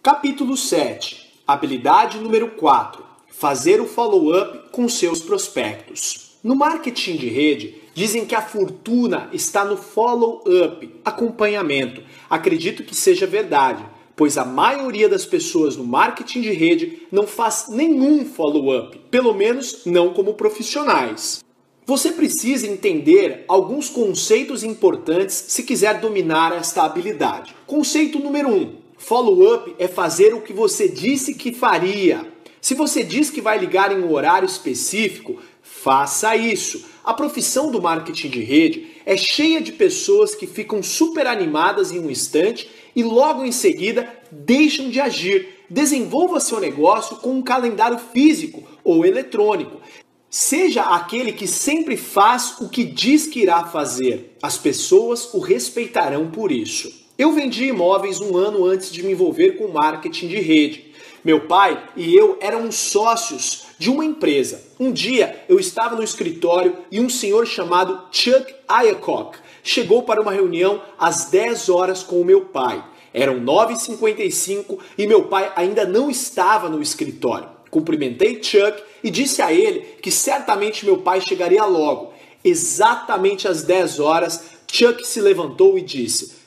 Capítulo 7. Habilidade número 4. Fazer o follow-up com seus prospectos. No marketing de rede, dizem que a fortuna está no follow-up, acompanhamento. Acredito que seja verdade, pois a maioria das pessoas no marketing de rede não faz nenhum follow-up, pelo menos não como profissionais. Você precisa entender alguns conceitos importantes se quiser dominar esta habilidade. Conceito número 1. Follow-up é fazer o que você disse que faria. Se você diz que vai ligar em um horário específico, faça isso. A profissão do marketing de rede é cheia de pessoas que ficam super animadas em um instante e logo em seguida deixam de agir. Desenvolva seu negócio com um calendário físico ou eletrônico. Seja aquele que sempre faz o que diz que irá fazer. As pessoas o respeitarão por isso. Eu vendi imóveis um ano antes de me envolver com marketing de rede. Meu pai e eu éramos sócios de uma empresa. Um dia eu estava no escritório e um senhor chamado Chuck Aycock chegou para uma reunião às 10 horas com o meu pai. Eram 9h55 e meu pai ainda não estava no escritório. Cumprimentei Chuck e disse a ele que certamente meu pai chegaria logo. Exatamente às 10 horas, Chuck se levantou e disse: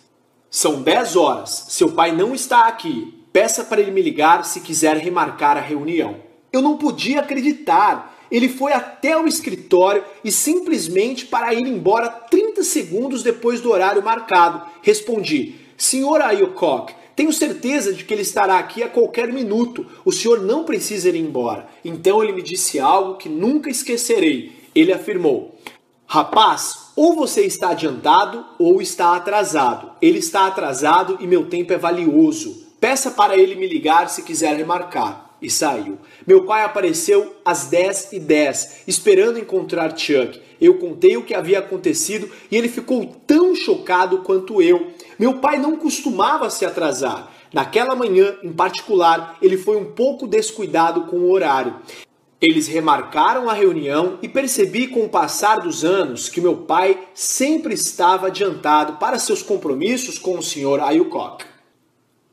"São 10 horas, seu pai não está aqui. Peça para ele me ligar se quiser remarcar a reunião." Eu não podia acreditar. Ele foi até o escritório e simplesmente para ir embora 30 segundos depois do horário marcado. Respondi: "Senhor Aycock, tenho certeza de que ele estará aqui a qualquer minuto. O senhor não precisa ir embora." Então ele me disse algo que nunca esquecerei. Ele afirmou: "Rapaz, ou você está adiantado ou está atrasado. Ele está atrasado e meu tempo é valioso. Peça para ele me ligar se quiser remarcar." E saiu. Meu pai apareceu às 10h10, esperando encontrar Chuck. Eu contei o que havia acontecido e ele ficou tão chocado quanto eu. Meu pai não costumava se atrasar. Naquela manhã, em particular, ele foi um pouco descuidado com o horário. Eles remarcaram a reunião e percebi com o passar dos anos que meu pai sempre estava adiantado para seus compromissos com o Sr. Aycock.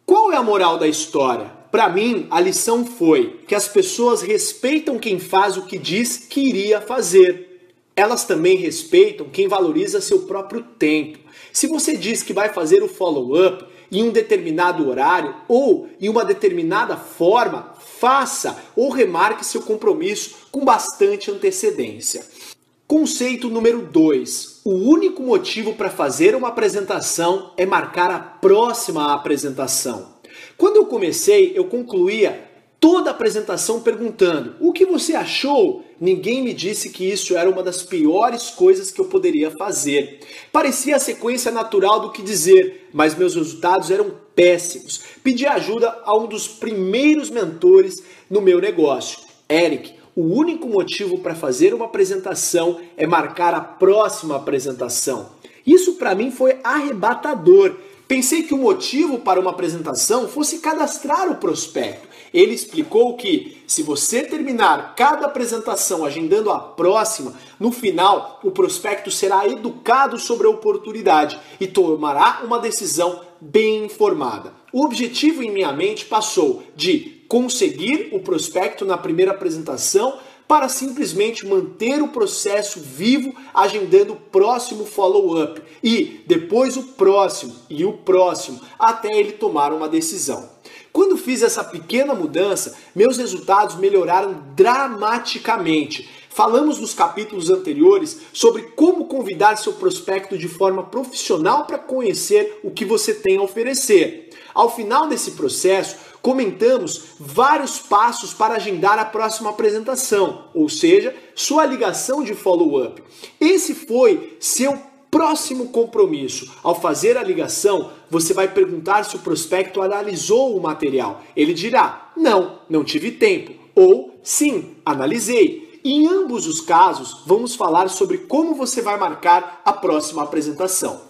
Qual é a moral da história? Para mim, a lição foi que as pessoas respeitam quem faz o que diz que iria fazer. Elas também respeitam quem valoriza seu próprio tempo. Se você diz que vai fazer o follow-up em um determinado horário ou em uma determinada forma, faça ou remarque seu compromisso com bastante antecedência. Conceito número 2. O único motivo para fazer uma apresentação é marcar a próxima apresentação. Quando eu comecei, eu concluía toda a apresentação perguntando: "O que você achou?" Ninguém me disse que isso era uma das piores coisas que eu poderia fazer. Parecia a sequência natural do que dizer, mas meus resultados eram péssimos. Pedi ajuda a um dos primeiros mentores no meu negócio, Eric. O único motivo para fazer uma apresentação é marcar a próxima apresentação. Isso para mim foi arrebatador. Pensei que o motivo para uma apresentação fosse cadastrar o prospecto. Ele explicou que, se você terminar cada apresentação agendando a próxima, no final o prospecto será educado sobre a oportunidade e tomará uma decisão bem informada. O objetivo em minha mente passou de conseguir o prospecto na primeira apresentação para simplesmente manter o processo vivo, agendando o próximo follow-up e depois o próximo e o próximo, até ele tomar uma decisão. Quando fiz essa pequena mudança, meus resultados melhoraram dramaticamente. Falamos nos capítulos anteriores sobre como convidar seu prospecto de forma profissional para conhecer o que você tem a oferecer. Ao final desse processo, comentamos vários passos para agendar a próxima apresentação, ou seja, sua ligação de follow-up. Esse foi seu próximo compromisso. Ao fazer a ligação, você vai perguntar se o prospecto analisou o material. Ele dirá: não tive tempo, ou sim, analisei. Em ambos os casos, vamos falar sobre como você vai marcar a próxima apresentação.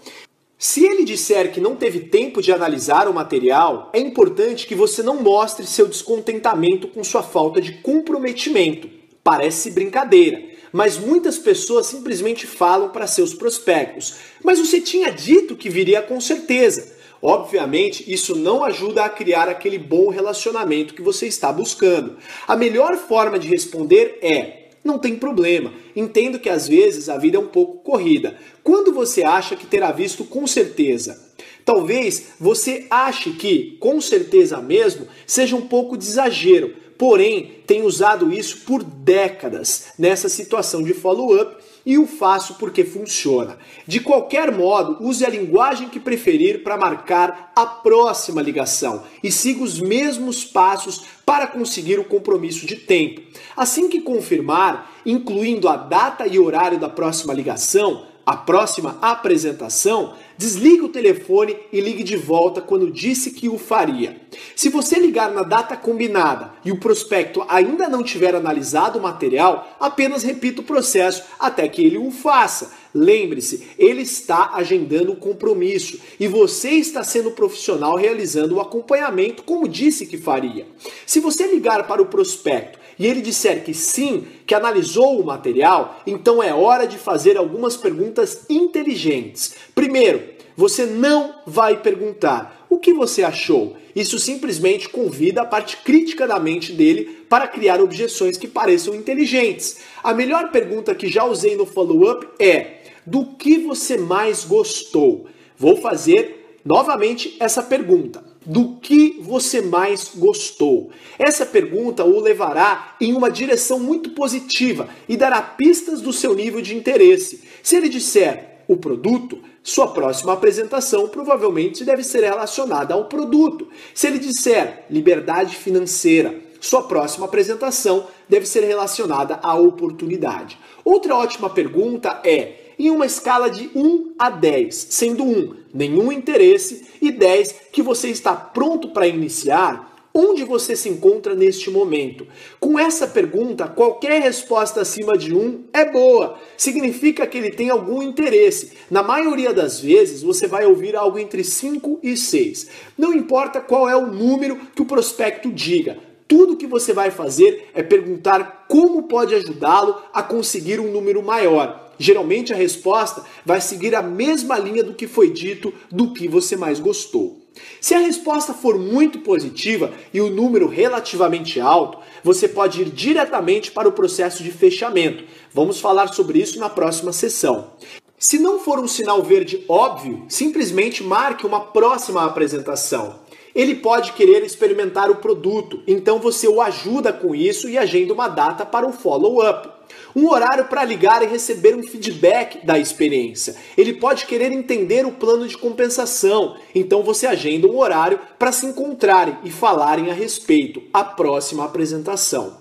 Se ele disser que não teve tempo de analisar o material, é importante que você não mostre seu descontentamento com sua falta de comprometimento. Parece brincadeira, mas muitas pessoas simplesmente falam para seus prospectos: "Mas você tinha dito que viria com certeza." Obviamente, isso não ajuda a criar aquele bom relacionamento que você está buscando. A melhor forma de responder é: não tem problema, entendo que às vezes a vida é um pouco corrida. Quando você acha que terá visto com certeza? Talvez você ache que, com certeza mesmo, seja um pouco de exagero, porém, tenho usado isso por décadas nessa situação de follow-up e o faço porque funciona. De qualquer modo, use a linguagem que preferir para marcar a próxima ligação e siga os mesmos passos para conseguir o compromisso de tempo. Assim que confirmar, incluindo a data e horário da próxima ligação, a próxima apresentação, desligue o telefone e ligue de volta quando disse que o faria. Se você ligar na data combinada e o prospecto ainda não tiver analisado o material, apenas repita o processo até que ele o faça. Lembre-se, ele está agendando o compromisso e você está sendo profissional realizando o acompanhamento como disse que faria. Se você ligar para o prospecto e ele disser que sim, que analisou o material, então é hora de fazer algumas perguntas inteligentes. Primeiro, você não vai perguntar o que você achou. Isso simplesmente convida a parte crítica da mente dele para criar objeções que pareçam inteligentes. A melhor pergunta que já usei no follow-up é: do que você mais gostou? Vou fazer novamente essa pergunta. Do que você mais gostou? Essa pergunta o levará em uma direção muito positiva e dará pistas do seu nível de interesse. Se ele disser o produto, sua próxima apresentação provavelmente deve ser relacionada ao produto. Se ele disser liberdade financeira, sua próxima apresentação deve ser relacionada à oportunidade. Outra ótima pergunta é: em uma escala de 1 a 10, sendo 1 nenhum interesse e 10 que você está pronto para iniciar, onde você se encontra neste momento? Com essa pergunta, qualquer resposta acima de 1 é boa. Significa que ele tem algum interesse. Na maioria das vezes, você vai ouvir algo entre 5 e 6. Não importa qual é o número que o prospecto diga. Tudo que você vai fazer é perguntar como pode ajudá-lo a conseguir um número maior. Geralmente a resposta vai seguir a mesma linha do que foi dito, do que você mais gostou. Se a resposta for muito positiva e o número relativamente alto, você pode ir diretamente para o processo de fechamento. Vamos falar sobre isso na próxima sessão. Se não for um sinal verde óbvio, simplesmente marque uma próxima apresentação. Ele pode querer experimentar o produto, então você o ajuda com isso e agenda uma data para o follow-up. Um horário para ligar e receber um feedback da experiência. Ele pode querer entender o plano de compensação, então você agenda um horário para se encontrarem e falarem a respeito, a próxima apresentação.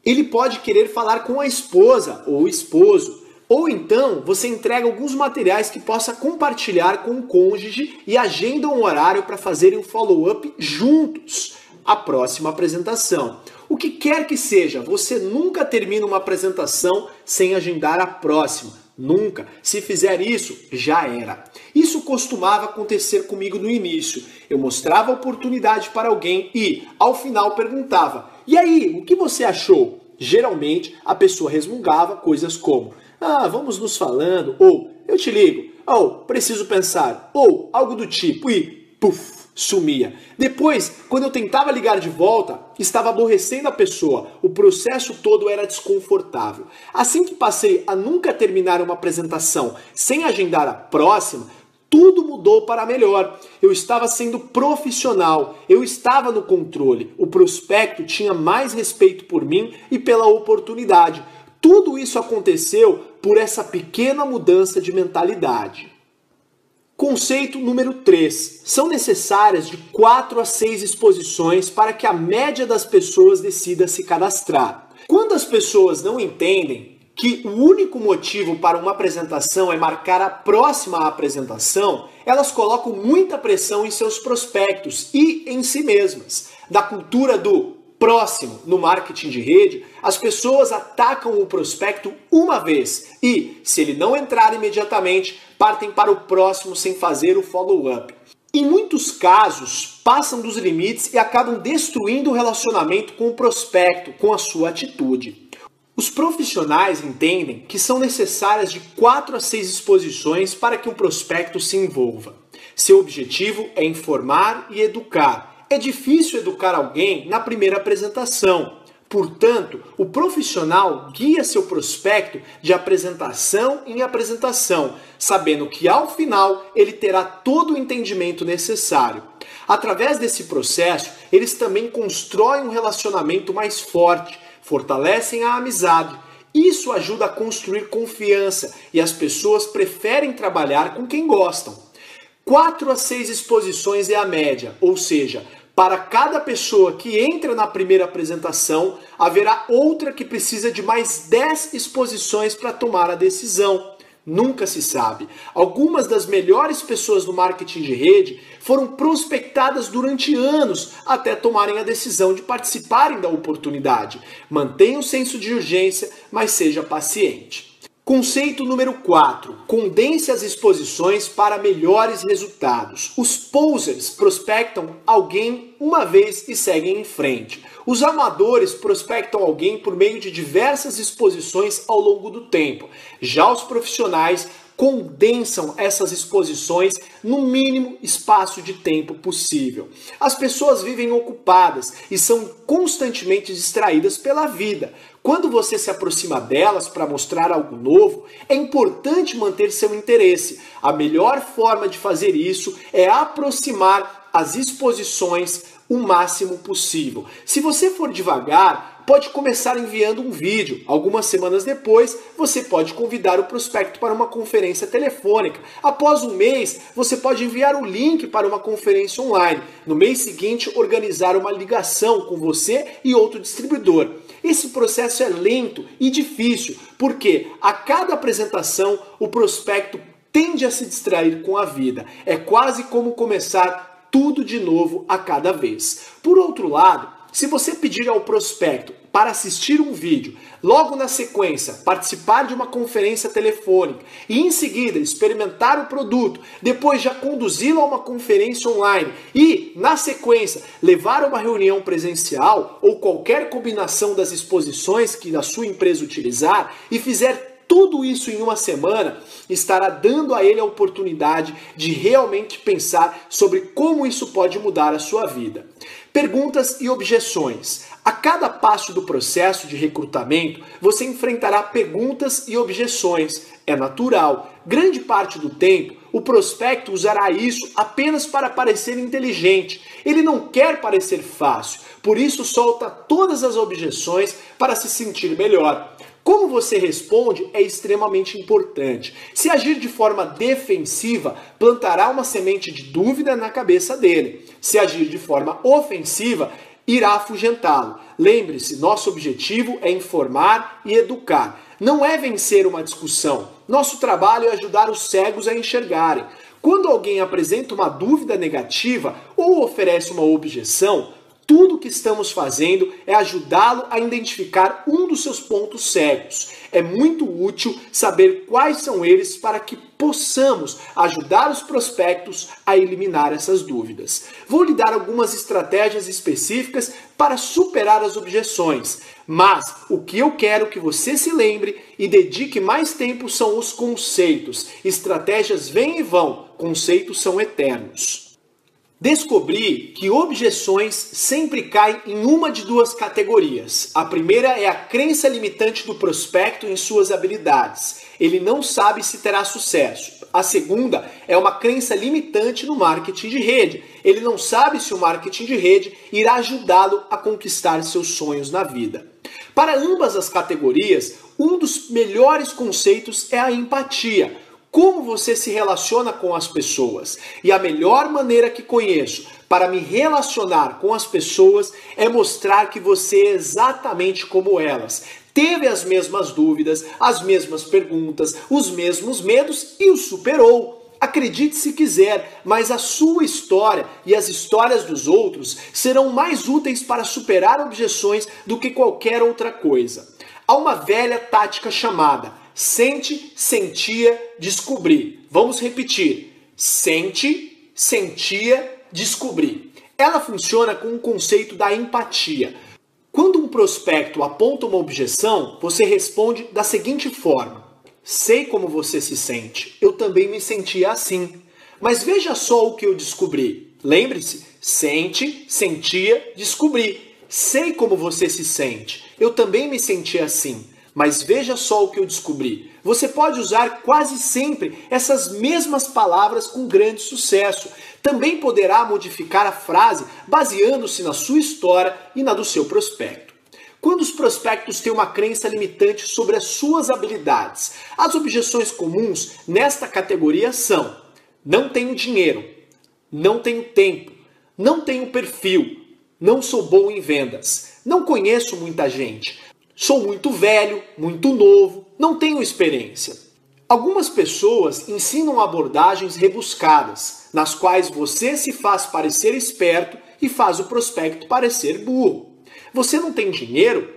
Ele pode querer falar com a esposa ou o esposo, ou então você entrega alguns materiais que possa compartilhar com o cônjuge e agenda um horário para fazerem um follow-up juntos, a próxima apresentação. O que quer que seja, você nunca termina uma apresentação sem agendar a próxima. Nunca. Se fizer isso, já era. Isso costumava acontecer comigo no início. Eu mostrava a oportunidade para alguém e, ao final, perguntava: e aí, o que você achou? Geralmente, a pessoa resmungava coisas como: vamos nos falando, ou eu te ligo, ou preciso pensar, ou algo do tipo, e puf, sumia. Depois, quando eu tentava ligar de volta, estava aborrecendo a pessoa. O processo todo era desconfortável. Assim que passei a nunca terminar uma apresentação sem agendar a próxima, tudo mudou para melhor. Eu estava sendo profissional, eu estava no controle. O prospecto tinha mais respeito por mim e pela oportunidade. Tudo isso aconteceu por essa pequena mudança de mentalidade. Conceito número 3. São necessárias de 4 a 6 exposições para que a média das pessoas decida se cadastrar. Quando as pessoas não entendem que o único motivo para uma apresentação é marcar a próxima apresentação, elas colocam muita pressão em seus prospectos e em si mesmas. Da cultura do próximo no marketing de rede, as pessoas atacam o prospecto uma vez e, se ele não entrar imediatamente, partem para o próximo sem fazer o follow-up. Em muitos casos, passam dos limites e acabam destruindo o relacionamento com o prospecto, com a sua atitude. Os profissionais entendem que são necessárias de 4 a 6 exposições para que o prospecto se envolva. Seu objetivo é informar e educar. É difícil educar alguém na primeira apresentação. Portanto, o profissional guia seu prospecto de apresentação em apresentação, sabendo que ao final ele terá todo o entendimento necessário. Através desse processo, eles também constroem um relacionamento mais forte, fortalecem a amizade. Isso ajuda a construir confiança e as pessoas preferem trabalhar com quem gostam. 4 a 6 exposições é a média, ou seja, para cada pessoa que entra na primeira apresentação, haverá outra que precisa de mais 10 exposições para tomar a decisão. Nunca se sabe. Algumas das melhores pessoas do marketing de rede foram prospectadas durante anos até tomarem a decisão de participarem da oportunidade. Mantenha o senso de urgência, mas seja paciente. Conceito número 4. Condense as exposições para melhores resultados. Os posers prospectam alguém uma vez e seguem em frente. Os amadores prospectam alguém por meio de diversas exposições ao longo do tempo. Já os profissionais condensam essas exposições no mínimo espaço de tempo possível. As pessoas vivem ocupadas e são constantemente distraídas pela vida. Quando você se aproxima delas para mostrar algo novo, é importante manter seu interesse. A melhor forma de fazer isso é aproximar as exposições o máximo possível. Se você for devagar, pode começar enviando um vídeo. Algumas semanas depois, você pode convidar o prospecto para uma conferência telefônica. Após um mês, você pode enviar o link para uma conferência online. No mês seguinte, organizar uma ligação com você e outro distribuidor. Esse processo é lento e difícil, porque a cada apresentação, o prospecto tende a se distrair com a vida. É quase como começar tudo de novo a cada vez. Por outro lado, se você pedir ao prospecto para assistir um vídeo, logo na sequência participar de uma conferência telefônica e em seguida experimentar o produto, depois já conduzi-lo a uma conferência online e, na sequência, levar a uma reunião presencial ou qualquer combinação das exposições que a sua empresa utilizar e fizer tudo isso em uma semana, estará dando a ele a oportunidade de realmente pensar sobre como isso pode mudar a sua vida. Perguntas e objeções. A cada passo do processo de recrutamento, você enfrentará perguntas e objeções. É natural. Grande parte do tempo, o prospecto usará isso apenas para parecer inteligente. Ele não quer parecer fácil, por isso solta todas as objeções para se sentir melhor. Como você responde é extremamente importante. Se agir de forma defensiva, plantará uma semente de dúvida na cabeça dele. Se agir de forma ofensiva, irá afugentá-lo. Lembre-se, nosso objetivo é informar e educar. Não é vencer uma discussão. Nosso trabalho é ajudar os cegos a enxergarem. Quando alguém apresenta uma dúvida negativa ou oferece uma objeção, tudo o que estamos fazendo é ajudá-lo a identificar um dos seus pontos cegos. É muito útil saber quais são eles para que possamos ajudar os prospectos a eliminar essas dúvidas. Vou lhe dar algumas estratégias específicas para superar as objeções, mas o que eu quero que você se lembre e dedique mais tempo são os conceitos. Estratégias vêm e vão, conceitos são eternos. Descobri que objeções sempre caem em uma de duas categorias. A primeira é a crença limitante do prospecto em suas habilidades. Ele não sabe se terá sucesso. A segunda é uma crença limitante no marketing de rede. Ele não sabe se o marketing de rede irá ajudá-lo a conquistar seus sonhos na vida. Para ambas as categorias, um dos melhores conceitos é a empatia. Como você se relaciona com as pessoas. E a melhor maneira que conheço para me relacionar com as pessoas é mostrar que você é exatamente como elas. Teve as mesmas dúvidas, as mesmas perguntas, os mesmos medos e os superou. Acredite se quiser, mas a sua história e as histórias dos outros serão mais úteis para superar objeções do que qualquer outra coisa. Há uma velha tática chamada sente, sentia, descobrir. Vamos repetir. Sente, sentia, descobrir. Ela funciona com o conceito da empatia. Quando um prospecto aponta uma objeção, você responde da seguinte forma: sei como você se sente. Eu também me sentia assim. Mas veja só o que eu descobri. Lembre-se, sente, sentia, descobri. Sei como você se sente. Eu também me senti assim. Mas veja só o que eu descobri. Você pode usar quase sempre essas mesmas palavras com grande sucesso. Também poderá modificar a frase baseando-se na sua história e na do seu prospecto. Quando os prospectos têm uma crença limitante sobre as suas habilidades, as objeções comuns nesta categoria são: não tenho dinheiro, não tenho tempo, não tenho perfil, não sou bom em vendas, não conheço muita gente, sou muito velho, muito novo, não tenho experiência. Algumas pessoas ensinam abordagens rebuscadas, nas quais você se faz parecer esperto e faz o prospecto parecer burro. Você não tem dinheiro?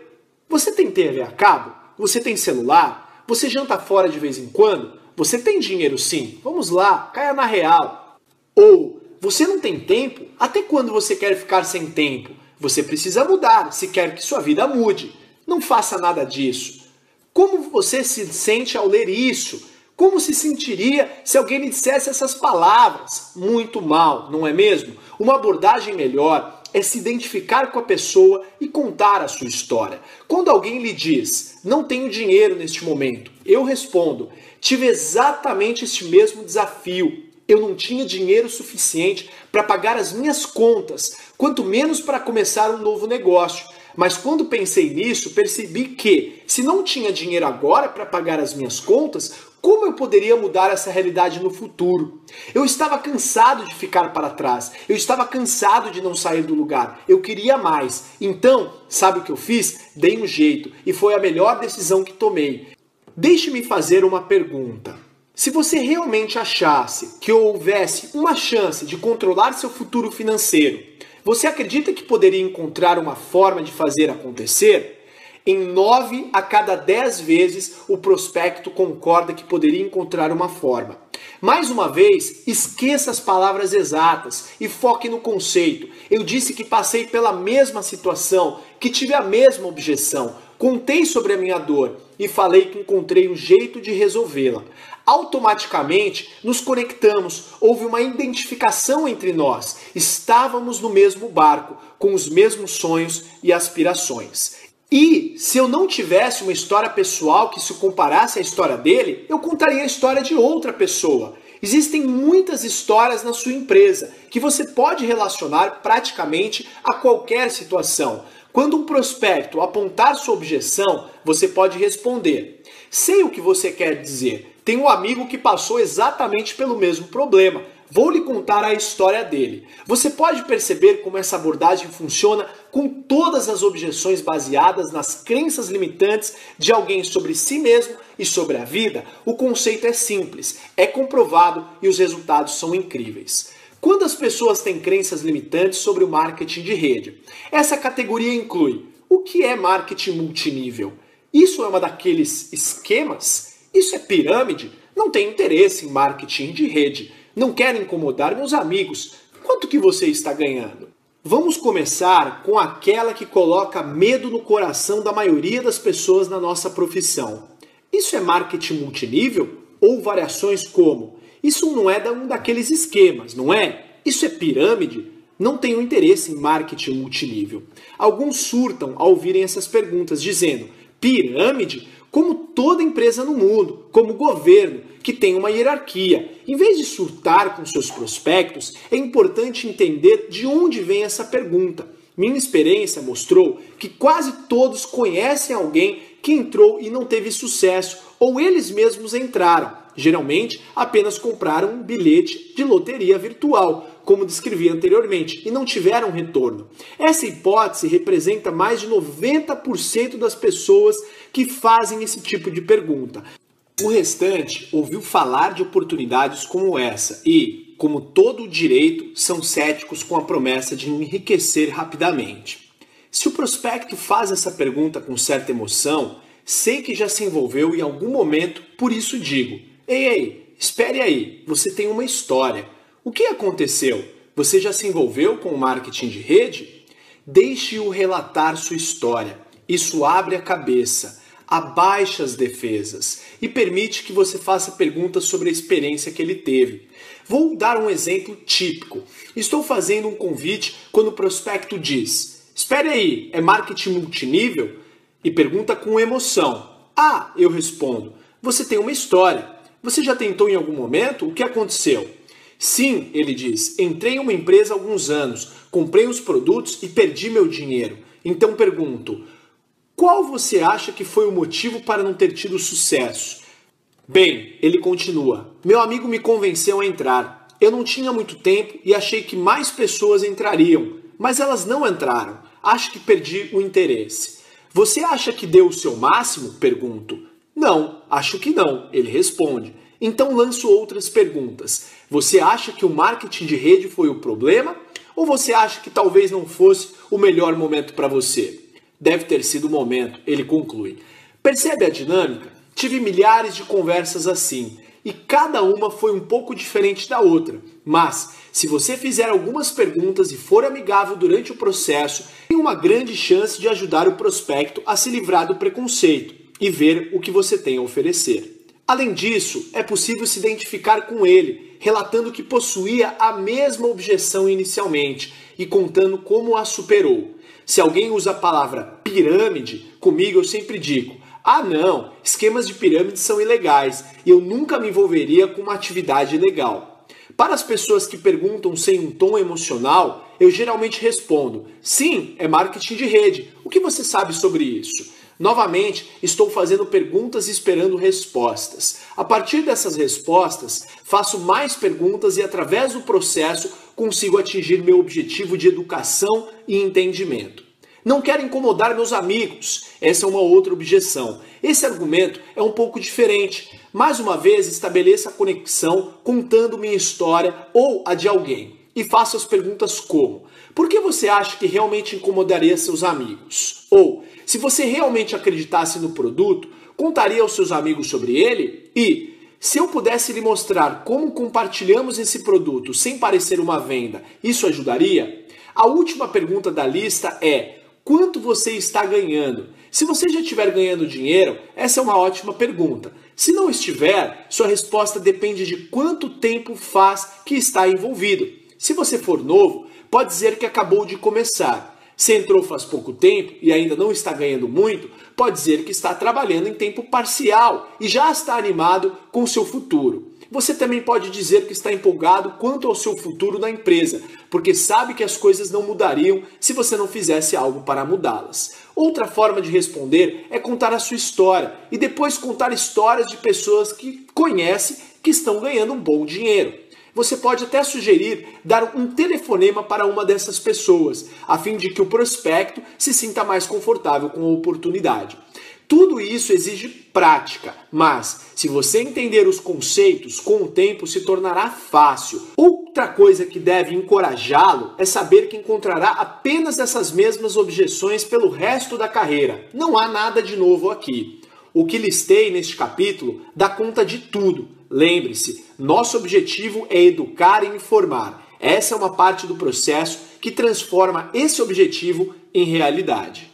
Você tem TV a cabo? Você tem celular? Você janta fora de vez em quando? Você tem dinheiro sim, vamos lá, caia na real. Ou, você não tem tempo? Até quando você quer ficar sem tempo? Você precisa mudar se quer que sua vida mude. Não faça nada disso. Como você se sente ao ler isso? Como se sentiria se alguém lhe dissesse essas palavras? Muito mal, não é mesmo? Uma abordagem melhor é se identificar com a pessoa e contar a sua história. Quando alguém lhe diz, não tenho dinheiro neste momento, eu respondo, tive exatamente este mesmo desafio. Eu não tinha dinheiro suficiente para pagar as minhas contas, quanto menos para começar um novo negócio. Mas quando pensei nisso, percebi que, se não tinha dinheiro agora para pagar as minhas contas, como eu poderia mudar essa realidade no futuro? Eu estava cansado de ficar para trás. Eu estava cansado de não sair do lugar. Eu queria mais. Então, sabe o que eu fiz? Dei um jeito. E foi a melhor decisão que tomei. Deixe-me fazer uma pergunta. Se você realmente achasse que houvesse uma chance de controlar seu futuro financeiro, você acredita que poderia encontrar uma forma de fazer acontecer? Em 9 a cada 10 vezes, o prospecto concorda que poderia encontrar uma forma. Mais uma vez, esqueça as palavras exatas e foque no conceito. Eu disse que passei pela mesma situação, que tive a mesma objeção. Contei sobre a minha dor e falei que encontrei um jeito de resolvê-la. Automaticamente nos conectamos, houve uma identificação entre nós. Estávamos no mesmo barco, com os mesmos sonhos e aspirações. E se eu não tivesse uma história pessoal que se comparasse à história dele, eu contaria a história de outra pessoa. Existem muitas histórias na sua empresa que você pode relacionar praticamente a qualquer situação. Quando um prospecto apontar sua objeção, você pode responder: sei o que você quer dizer. Tenho um amigo que passou exatamente pelo mesmo problema. Vou lhe contar a história dele. Você pode perceber como essa abordagem funciona com todas as objeções baseadas nas crenças limitantes de alguém sobre si mesmo e sobre a vida? O conceito é simples, é comprovado e os resultados são incríveis. Quando as pessoas têm crenças limitantes sobre o marketing de rede? Essa categoria inclui: o que é marketing multinível? Isso é uma daqueles esquemas? Isso é pirâmide? Não tenho interesse em marketing de rede. Não quero incomodar meus amigos. Quanto que você está ganhando? Vamos começar com aquela que coloca medo no coração da maioria das pessoas na nossa profissão. Isso é marketing multinível? Ou variações como: isso não é um daqueles esquemas, não é? Isso é pirâmide? Não tenho interesse em marketing multinível. Alguns surtam ao ouvirem essas perguntas, dizendo: pirâmide? Como toda empresa no mundo, como governo, que tem uma hierarquia. Em vez de surtar com seus prospectos, é importante entender de onde vem essa pergunta. Minha experiência mostrou que quase todos conhecem alguém que entrou e não teve sucesso, ou eles mesmos entraram. Geralmente, apenas compraram um bilhete de loteria virtual, como descrevi anteriormente, e não tiveram retorno. Essa hipótese representa mais de 90% das pessoas que fazem esse tipo de pergunta. O restante ouviu falar de oportunidades como essa e, como todo o direito, são céticos com a promessa de enriquecer rapidamente. Se o prospecto faz essa pergunta com certa emoção, sei que já se envolveu em algum momento, por isso digo: ei, espere aí, você tem uma história. O que aconteceu? Você já se envolveu com o marketing de rede? Deixe-o relatar sua história. Isso abre a cabeça. abaixa as defesas e permite que você faça perguntas sobre a experiência que ele teve. Vou dar um exemplo típico. Estou fazendo um convite quando o prospecto diz: "Espere aí, é marketing multinível?" E pergunta com emoção. "Ah", eu respondo, "você tem uma história. Você já tentou em algum momento? O que aconteceu?" "Sim", ele diz, "entrei em uma empresa há alguns anos, comprei os produtos e perdi meu dinheiro." Então pergunto: "Qual você acha que foi o motivo para não ter tido sucesso?" "Bem", ele continua, "meu amigo me convenceu a entrar. Eu não tinha muito tempo e achei que mais pessoas entrariam, mas elas não entraram. Acho que perdi o interesse." "Você acha que deu o seu máximo?" pergunto. "Não, acho que não", ele responde. Então lanço outras perguntas. "Você acha que o marketing de rede foi o problema? Ou você acha que talvez não fosse o melhor momento para você?" "Deve ter sido o momento", ele conclui. Percebe a dinâmica? Tive milhares de conversas assim, e cada uma foi um pouco diferente da outra. Mas, se você fizer algumas perguntas e for amigável durante o processo, tem uma grande chance de ajudar o prospecto a se livrar do preconceito e ver o que você tem a oferecer. Além disso, é possível se identificar com ele, relatando que possuía a mesma objeção inicialmente e contando como a superou. Se alguém usa a palavra pirâmide, comigo eu sempre digo: "Ah não, esquemas de pirâmide são ilegais e eu nunca me envolveria com uma atividade ilegal." Para as pessoas que perguntam sem um tom emocional, eu geralmente respondo: "Sim, é marketing de rede. O que você sabe sobre isso?" Novamente, estou fazendo perguntas e esperando respostas. A partir dessas respostas, faço mais perguntas e, através do processo, consigo atingir meu objetivo de educação e entendimento. "Não quero incomodar meus amigos." Essa é uma outra objeção. Esse argumento é um pouco diferente. Mais uma vez, estabeleça a conexão contando minha história ou a de alguém. E faça as perguntas como: "Por que você acha que realmente incomodaria seus amigos?" Ou: "Se você realmente acreditasse no produto, contaria aos seus amigos sobre ele?" E: "Se eu pudesse lhe mostrar como compartilhamos esse produto sem parecer uma venda, isso ajudaria?" A última pergunta da lista é: "Quanto você está ganhando?" Se você já estiver ganhando dinheiro, essa é uma ótima pergunta. Se não estiver, sua resposta depende de quanto tempo faz que está envolvido. Se você for novo, pode dizer que acabou de começar. Se entrou faz pouco tempo e ainda não está ganhando muito, pode dizer que está trabalhando em tempo parcial e já está animado com o seu futuro. Você também pode dizer que está empolgado quanto ao seu futuro na empresa, porque sabe que as coisas não mudariam se você não fizesse algo para mudá-las. Outra forma de responder é contar a sua história e depois contar histórias de pessoas que conhece que estão ganhando um bom dinheiro. Você pode até sugerir dar um telefonema para uma dessas pessoas, a fim de que o prospecto se sinta mais confortável com a oportunidade. Tudo isso exige prática, mas se você entender os conceitos, com o tempo se tornará fácil. Outra coisa que deve encorajá-lo é saber que encontrará apenas essas mesmas objeções pelo resto da carreira. Não há nada de novo aqui. O que listei neste capítulo dá conta de tudo. Lembre-se, nosso objetivo é educar e informar. Essa é uma parte do processo que transforma esse objetivo em realidade.